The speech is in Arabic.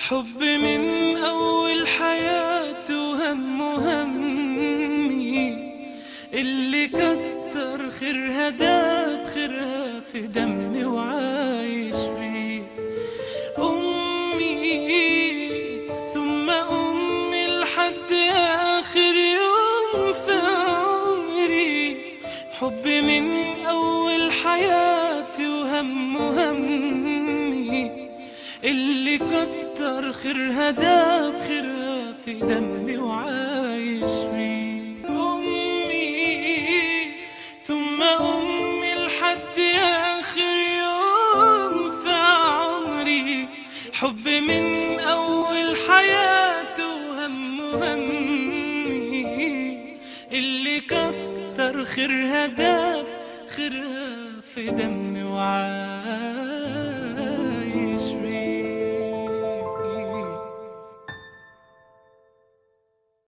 حب من أول حياتي همي اللي كتر خيرها داب خيرها في دمي وعايش بيه. أمي ثم أمي لحد آخر يوم في عمري. حب من أول حياتي همي اللي كتر خيرها داب خيرها في دمي وعايش بيه. أمي ثم أمي لحد آخر يوم في عمري. حب من أول حياتي همي اللي كتر خيرها داب خيرها في دمي وعايش